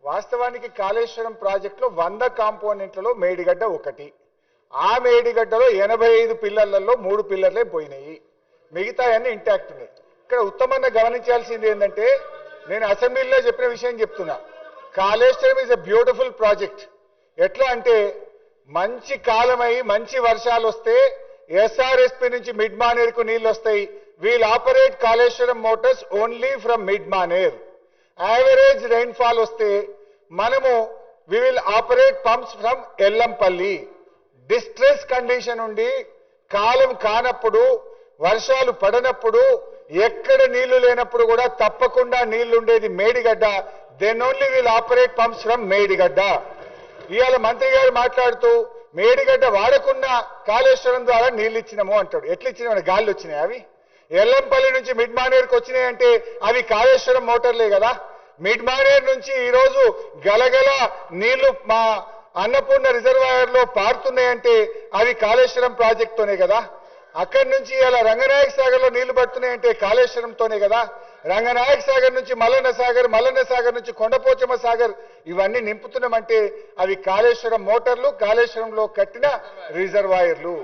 వాస్తవానికి కాళేశ్వరం ప్రాజెక్టులో 100 కాంపోనెంట్లలో మేడిగడ్డ ఒకటి. ఆ మేడిగడ్డలో 85 పిల్లర్లలో 3 పిల్లర్లే పోయినాయి, మిగతా అన్ని ఇంటాక్ట్ ఉన్నాయి. ఇక్కడ ఉత్తమంగా గమనించాల్సింది ఏంటంటే, నేను అసెంబ్లీలో చెప్పిన విషయం చెప్తున్నా. Kaleshwaram is a beautiful project. ఎట్లా అంటే మంచి కాలమై మంచి వర్షాలు వస్తే ఎస్ఆర్ఎస్పి నుంచి మిడ్ మానేర్కు నీళ్ళు వస్తాయి. We'll operate Kaleshwaram motors only from mid Maner. Average rainfall వస్తే మనము we will operate pumps from Yellampalli. Distress condition ఉండి కాలం కానప్పుడు, వర్షాలు పడనప్పుడు, ఎక్కడ నీళ్లు లేనప్పుడు కూడా తప్పకుండా నీళ్లు ఉండేది Medigadda. Then only will operate pumps from Medigadda. ఇవాళ మంత్రి గారు మాట్లాడుతూ మేడిగడ్డ వాడకుండా కాళేశ్వరం ద్వారా నీళ్లు ఇచ్చినాము అంటాడు. ఎట్లా ఇచ్చినామని గాలి వచ్చినాయి అవి? ఎల్లంపల్లి నుంచి మిడ్ మానేర్కి వచ్చినాయి అంటే అవి కాళేశ్వరం మోటార్లే కదా. మిడ్ మానేర్ నుంచి ఈరోజు గలగల నీళ్లు మా అన్నపూర్ణ రిజర్వాయర్ లో పారుతున్నాయంటే అవి కాళేశ్వరం ప్రాజెక్టుతోనే కదా. అక్కడి నుంచి ఇలా రంగనాయక సాగర్ లో నీళ్లు పడుతున్నాయంటే కాళేశ్వరంతోనే కదా. రంగనాయక సాగర్ నుంచి మల్లన్న సాగర్, మల్లన్న సాగర్ నుంచి కొండపోచమ్మ సాగర్ ఇవన్నీ నింపుతున్నామంటే అవి కాళేశ్వరం మోటార్లు, కాళేశ్వరంలో కట్టిన రిజర్వాయర్లు.